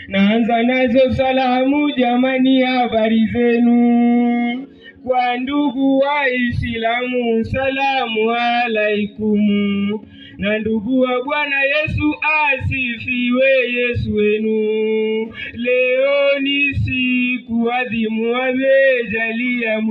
Naanza nazo salamu jamani, habari zenu. Kwa ndugu Waislamu salamu alaikum. Na ndugu wa Bwana Yesu asifiwe Yesu wenu. Leo ni siku adhimu amejalia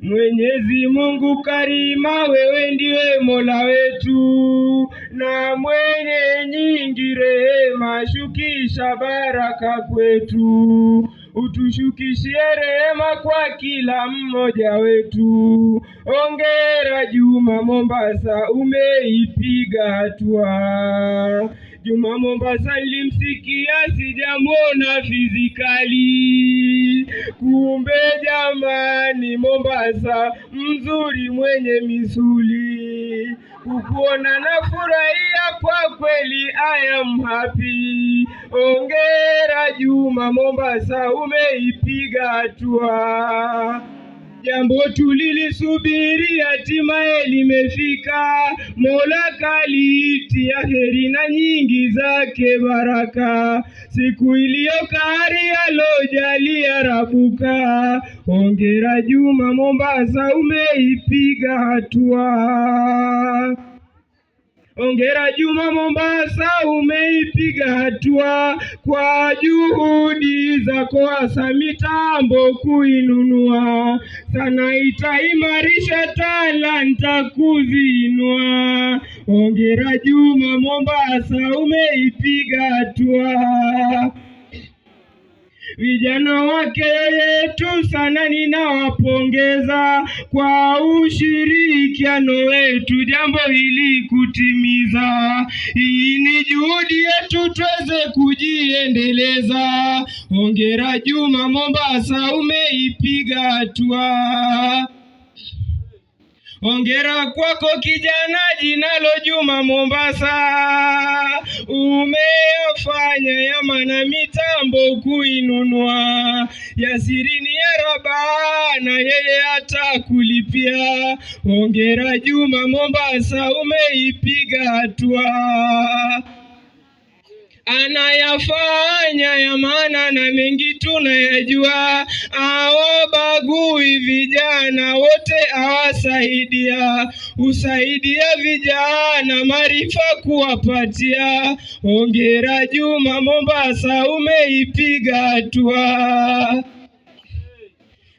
Mwenyezi Mungu karima, wewe ndiwe Mola wetu na mwenye nyingi rehema, shukisha baraka kwetu, utushukishie rehema kwa kila mmoja wetu. Ongera Juma Mombasa, umeipiga hatua. Juma Mombasa nilimsikia, sijamwona fizikali, kumbe jamani Mombasa mzuri mwenye misuli. Kukuona na furahia kwa kweli, I am happy. Ongera Juma Mombasa, umeipiga hatua. Jambo tulilisubiri hatimaye limefika, Mola kalitia heri na nyingi zake baraka, siku iliyokari alojalia Rabuka. Hongera Juma Mombasa, umeipiga hatua. Ongera Juma Mombasa, umeipiga hatua, kwa juhudi zako hasa mitambo kuinunua, sana itaimarisha talanta kuzinua. Ongera Juma Mombasa, umeipiga hatua. Vijana wake yetu sana ninawapongeza, kwa ushirikiano wetu jambo hili kutimiza. Hii ni juhudi yetu tuweze kujiendeleza. Hongera Juma Mombasa, umeipiga hatua. Hongera kwako kijana jinalo Juma Mombasa, umefanya yamana mitambo kuinunua, yasirini ya Rabana yeye atakulipia. Hongera Juma Mombasa, umeipiga hatua. Anayafanya ya maana na mengi tunayajua, awabagui vijana wote awasaidia, usaidia vijana maarifa kuwapatia. Hongera Juma Mombasa, umeipiga hatua.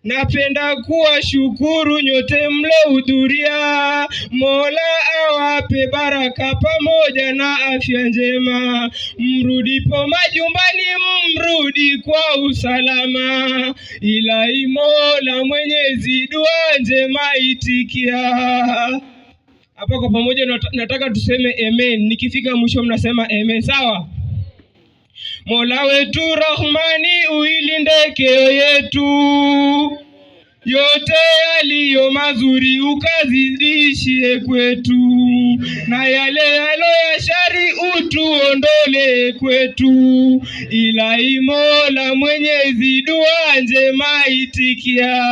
Napenda kuwashukuru nyote mlohudhuria, Mola awape baraka pamoja na afya njema. Mrudipo majumbani mrudi kwa usalama, Ilahi Mola Mwenyezi dua njema itikia. Hapa kwa pamoja nataka tuseme amen, nikifika mwisho mnasema amen, sawa? Mola wetu Rahmani, uilinde keo yetu, yote yaliyo mazuri ukazidishie kwetu, na yale yalo ya shari utuondole kwetu. Ilahi Mola Mwenyezi dua njema itikia.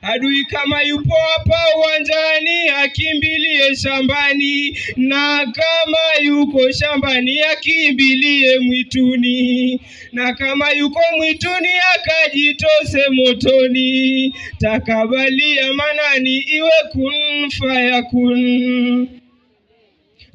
Adui kama yupo hapa uwanjani akimbilie shambani, na kama yuko shambani akimbilie mwituni, na kama yuko mwituni akajitose motoni. Takabalia manani iwe kun fayakun.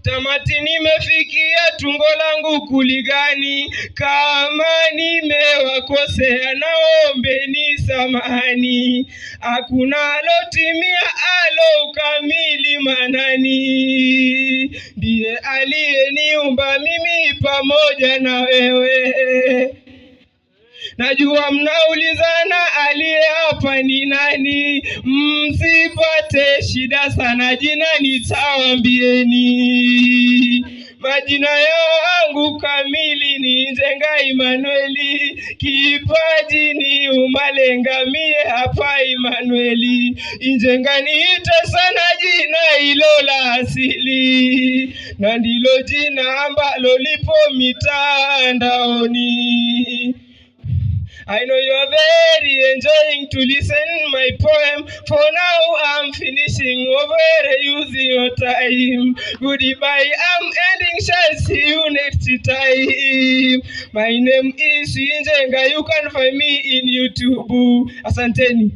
Tamati nimefikia, tungo langu kuligani, kama nimewakosea naombeni samahani. Hakuna alotimia alo kamili manani, ndiye aliyeniumba mimi pamoja na wewe. Najua mnaulizana aliye hapa ni nani, msipate shida sana, jina nitawaambieni. Majina yangu kamili ni Njenga Emanueli, kipaji ni Umalenga, mie hapa Emanueli. Njenga niite sana jina hilo la asili, na ndilo jina ambalo lipo mitandaoni. I know you are very enjoying to listen my poem. For now I'm finishing over using your time. Goodbye, I'm ending. Shall see you next time. My name is Njenga. You can find me in YouTube. Asanteni.